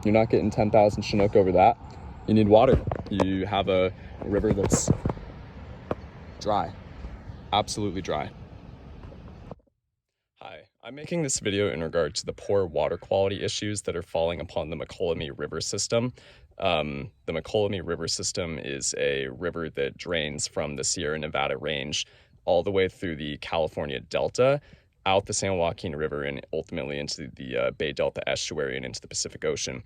You're not getting 10,000 Chinook over that. You need water. You have a river that's dry, absolutely dry. Hi, I'm making this video in regard to the poor water quality issues that are falling upon the Mokelumne River system. The Mokelumne River system is a river that drains from the Sierra Nevada range all the way through the California Delta, out the San Joaquin River, and ultimately into the Bay Delta estuary and into the Pacific Ocean.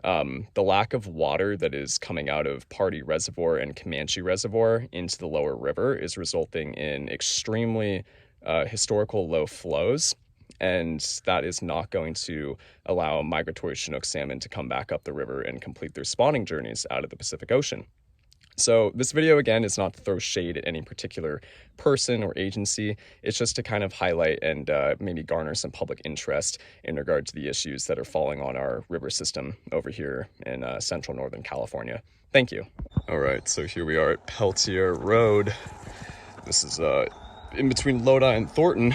The lack of water that is coming out of Pardee Reservoir and Camanche Reservoir into the lower river is resulting in extremely historical low flows, and that is not going to allow migratory Chinook salmon to come back up the river and complete their spawning journeys out of the Pacific Ocean. So this video, again, is not to throw shade at any particular person or agency. It's just to kind of highlight and maybe garner some public interest in regard to the issues that are falling on our river system over here in central Northern California. Thank you. All right, so here we are at Peltier Road. This is in between Lodi and Thornton.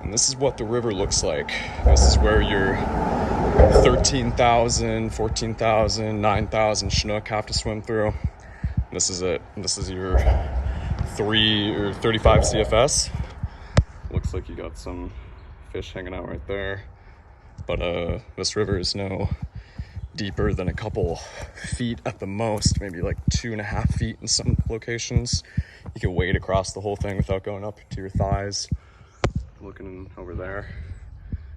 And this is what the river looks like. This is where your 13,000, 14,000, 9,000 Chinook have to swim through. This is it. This is your 3 or 35 CFS. Looks like you got some fish hanging out right there. But this river is no deeper than a couple feet at the most, maybe like 2.5 feet in some locations. You can wade across the whole thing without going up to your thighs. Looking over there,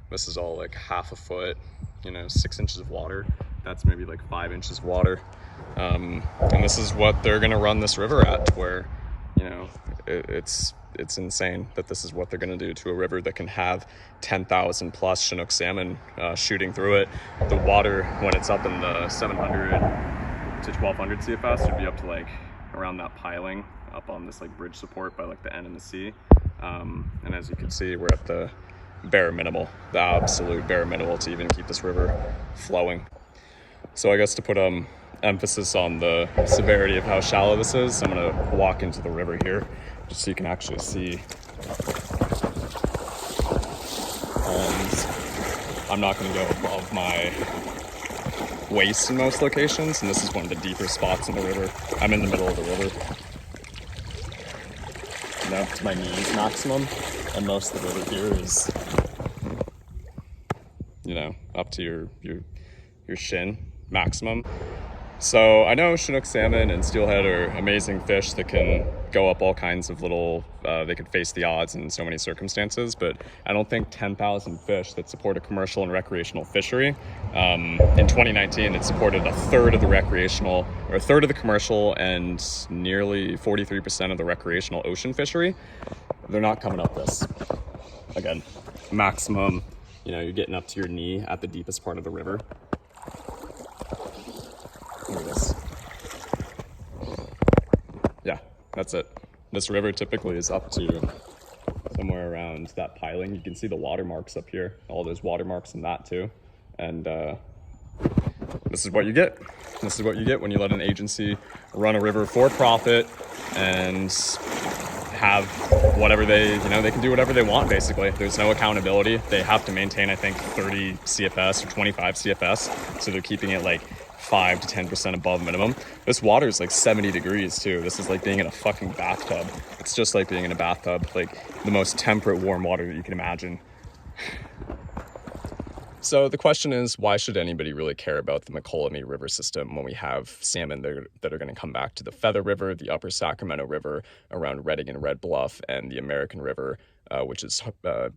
this is all like 1/2 foot, 6 inches of water. That's maybe like 5 inches of water. And this is what they're gonna run this river at, where, it's insane that this is what they're gonna do to a river that can have 10,000 plus Chinook salmon shooting through it. The water, when it's up in the 700 to 1200 CFS, would be up to like around that piling up on this like bridge support by like the N and the C. And as you can see, we're at the bare minimal, the absolute bare minimal to even keep this river flowing. So I guess to put emphasis on the severity of how shallow this is, I'm gonna walk into the river here just so you can actually see. And I'm not gonna go above my waist in most locations, and this is one of the deeper spots in the river. I'm in the middle of the river. Up to my knees maximum, and most of the river here is up to your shin maximum. So I know Chinook salmon and steelhead are amazing fish that can go up all kinds of little, they could face the odds in so many circumstances, but I don't think 10,000 fish that support a commercial and recreational fishery. In 2019, it supported 1/3 of the recreational, or 1/3 of the commercial, and nearly 43% of the recreational ocean fishery. They're not coming up this. Again, maximum, you're getting up to your knee at the deepest part of the river. Look at this. Yeah, that's it. This river typically is up to somewhere around that piling. You can see the watermarks up here, all those watermarks in that too. And this is what you get. This is what you get when you let an agency run a river for profit and have whatever they can do whatever they want, basically. There's no accountability. They have to maintain, I think, 30 CFS or 25 CFS. So they're keeping it like 5 to 10% above minimum. This water is like 70 degrees too. This is like being in a fucking bathtub. It's just like being in a bathtub, like the most temperate warm water that you can imagine. So the question is, why should anybody really care about the Mokelumne River system when we have salmon that are going to come back to the Feather River, the Upper Sacramento River around Redding and Red Bluff, and the American River, which is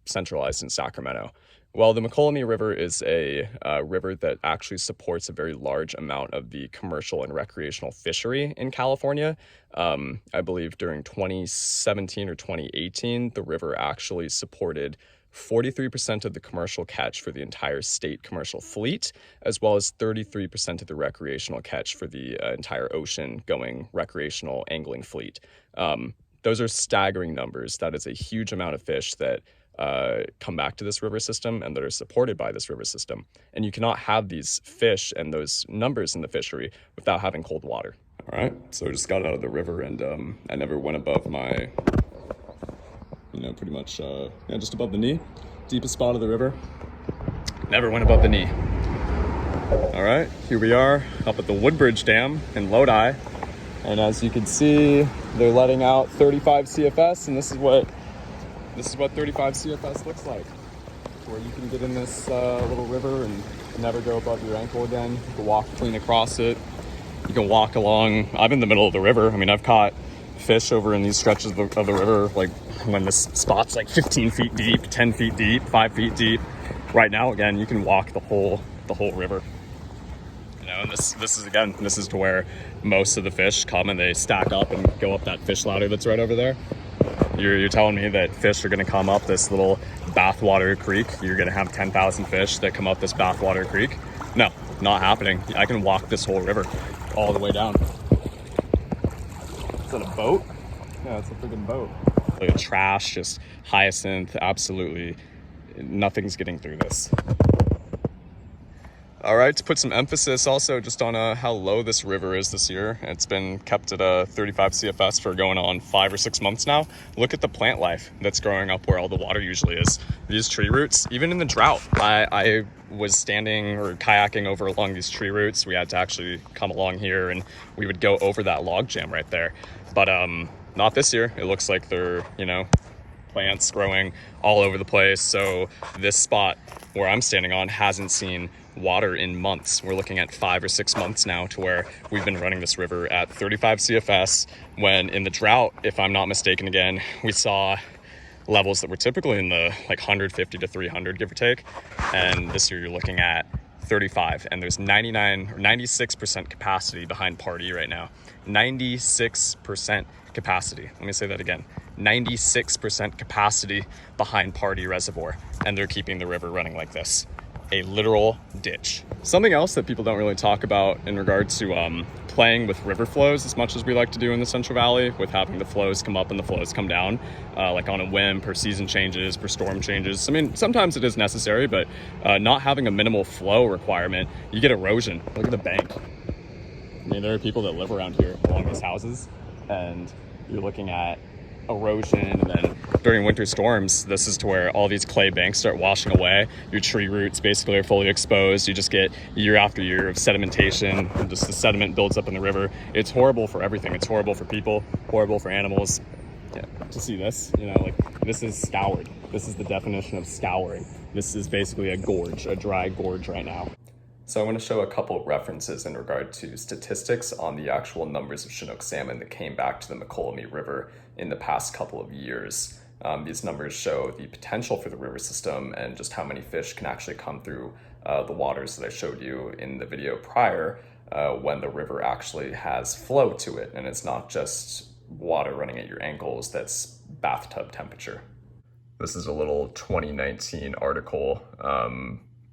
centralized in Sacramento? Well, the Mokelumne River is a river that actually supports a very large amount of the commercial and recreational fishery in California. I believe during 2017 or 2018, the river actually supported 43% of the commercial catch for the entire state commercial fleet, as well as 33% of the recreational catch for the entire ocean-going recreational angling fleet. Those are staggering numbers. That is a huge amount of fish that come back to this river system and that are supported by this river system. And you cannot have these fish and those numbers in the fishery without having cold water. All right, so I just got out of the river, and I never went above my pretty much just above the knee, deepest spot of the river. Never went above the knee. right, here we are up at the Woodbridge Dam in Lodi. And as you can see, they're letting out 35 CFS, and this is what 35 CFS looks like. Where you can get in this little river and never go above your ankle again. You can walk clean across it. You can walk along. I'm in the middle of the river. I mean, I've caught fish over in these stretches of the river, like when this spot's like 15 feet deep, 10 feet deep, 5 feet deep. Right now, again, you can walk the whole river. You know, and this is to where most of the fish come and they stack up and go up that fish ladder that's right over there. You're telling me that fish are going to come up this little bathwater creek? You're going to have 10,000 fish that come up this bathwater creek? No, not happening. I can walk this whole river all the way down. Is that a boat? Yeah, it's a freaking boat. Like trash, just hyacinth, absolutely nothing's getting through this. All right, to put some emphasis also just on how low this river is this year. It's been kept at a 35 CFS for going on 5 or 6 months now. Look at the plant life that's growing up where all the water usually is. These tree roots, even in the drought, I was standing or kayaking over along these tree roots. We had to actually come along here and we would go over that log jam right there. But not this year. It looks like they're, plants growing all over the place. So this spot where I'm standing on hasn't seen water in months. We're looking at 5 or 6 months now to where we've been running this river at 35 CFS, when in the drought, if I'm not mistaken again, we saw levels that were typically in the like 150 to 300, give or take. And this year you're looking at 35, and there's 99 or 96% capacity behind Pardee right now. 96% capacity. Let me say that again. 96% capacity behind Pardee Reservoir, and they're keeping the river running like this. A literal ditch. Something else that people don't really talk about in regard to playing with river flows as much as we like to do in the Central Valley, with having the flows come up and the flows come down, like on a whim, per season changes, per storm changes. I mean, sometimes it is necessary, but not having a minimal flow requirement, you get erosion. Look at the bank. I mean, there are people that live around here along these houses, and you're looking at erosion, and then during winter storms, this is to where all these clay banks start washing away. Your tree roots basically are fully exposed. You just get year after year of sedimentation, and just the sediment builds up in the river. It's horrible for everything. It's horrible for people, horrible for animals. Yeah, to see this, this is scoured. This is the definition of scouring. This is basically a gorge, a dry gorge right now. So I want to show a couple of references in regard to statistics on the actual numbers of Chinook salmon that came back to the Mokelumne River in the past couple of years. These numbers show the potential for the river system and just how many fish can actually come through the waters that I showed you in the video prior, when the river actually has flow to it and it's not just water running at your ankles that's bathtub temperature. This is a little 2019 article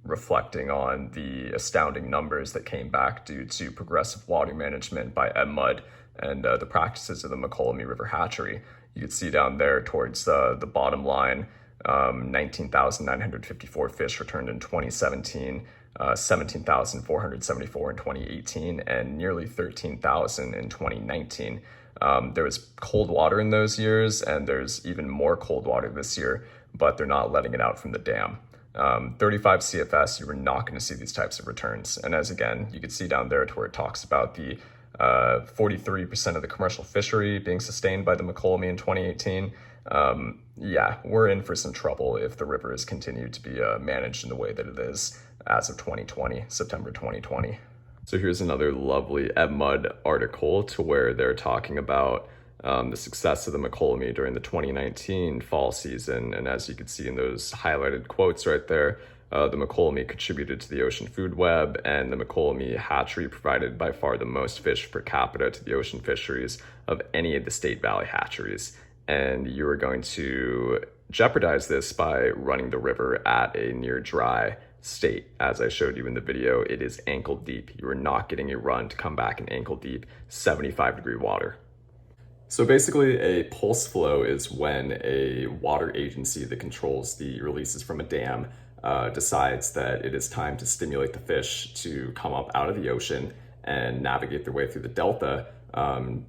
reflecting on the astounding numbers that came back due to progressive water management by EBMUD and the practices of the Mokelumne River Hatchery. You can see down there towards the bottom line, 19,954 fish returned in 2017, 17,474 in 2018, and nearly 13,000 in 2019. There was cold water in those years, and there's even more cold water this year, but they're not letting it out from the dam. 35 CFS, you were not going to see these types of returns. And as again, you can see down there to where it talks about the 43% of the commercial fishery being sustained by the Mokelumne in 2018. Yeah, we're in for some trouble if the river is continued to be managed in the way that it is as of 2020, September 2020. So here's another lovely EBMUD article to where they're talking about the success of the Mokelumne during the 2019 fall season. And as you can see in those highlighted quotes right there, the Mokelumne contributed to the ocean food web, and the Mokelumne hatchery provided by far the most fish per capita to the ocean fisheries of any of the State Valley hatcheries. And you are going to jeopardize this by running the river at a near dry state. As I showed you in the video, it is ankle deep. You are not getting a run to come back in ankle deep, 75-degree water. So basically, a pulse flow is when a water agency that controls the releases from a dam decides that it is time to stimulate the fish to come up out of the ocean and navigate their way through the delta.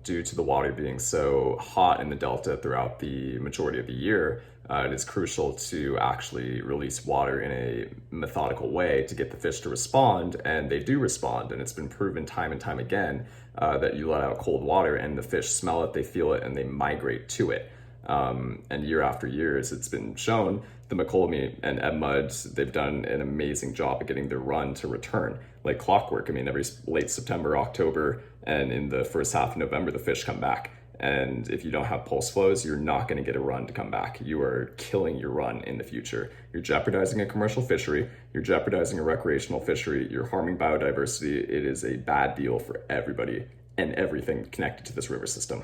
Due to the water being so hot in the delta throughout the majority of the year, It is crucial to actually release water in a methodical way to get the fish to respond, and they do respond. And it's been proven time and time again that you let out cold water and the fish smell it, they feel it, and they migrate to it. And year after year, it's been shown, the Mokelumne and EBMUD, they've done an amazing job of getting their run to return like clockwork. I mean, every late September, October, and in the first half of November, the fish come back. And if you don't have pulse flows, you're not going to get a run to come back. You are killing your run in the future. You're jeopardizing a commercial fishery. You're jeopardizing a recreational fishery. You're harming biodiversity. It is a bad deal for everybody and everything connected to this river system.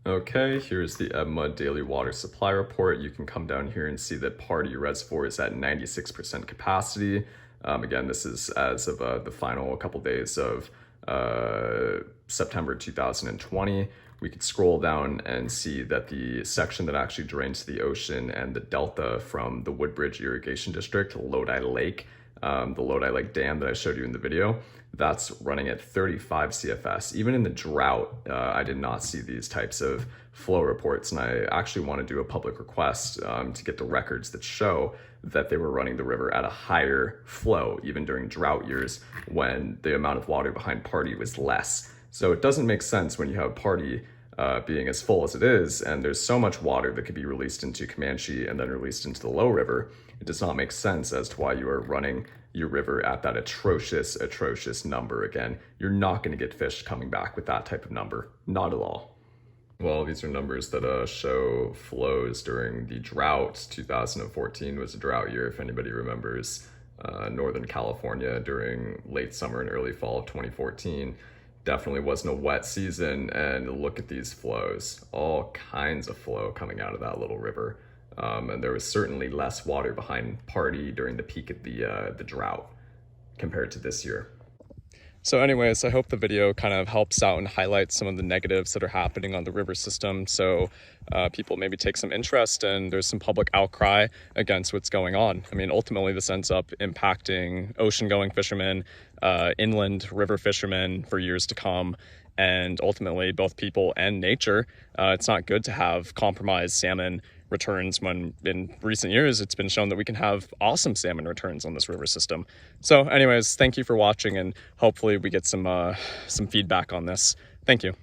Okay, here's the EBMUD daily water supply report. You can come down here and see that Pardee Reservoir is at 96% capacity. Again, this is as of the final couple days of September 2020. We could scroll down and see that the section that actually drains the ocean and the delta from the Woodbridge irrigation district, Lodi Lake, the Lodi Lake dam that I showed you in the video, that's running at 35 CFS. Even in the drought, I did not see these types of flow reports, and I actually want to do a public request to get the records that show that they were running the river at a higher flow, even during drought years when the amount of water behind Pardee was less. So it doesn't make sense when you have Pardee being as full as it is, and there's so much water that could be released into Camanche and then released into the low river. It does not make sense as to why you are running your river at that atrocious number again. You're not going to get fish coming back with that type of number. Not at all. Well, these are numbers that show flows during the drought. 2014 was a drought year, if anybody remembers. Northern California during late summer and early fall of 2014. Definitely wasn't a wet season, and look at these flows. All kinds of flow coming out of that little river. And there was certainly less water behind Pardee during the peak of the drought compared to this year. So anyways, I hope the video kind of helps out and highlights some of the negatives that are happening on the river system, so people maybe take some interest and there's some public outcry against what's going on. I mean, ultimately this ends up impacting ocean-going fishermen, inland river fishermen for years to come, and ultimately both people and nature. It's not good to have compromised salmon returns when in recent years it's been shown that we can have awesome salmon returns on this river system. So anyways, thank you for watching, and hopefully we get some feedback on this. Thank you.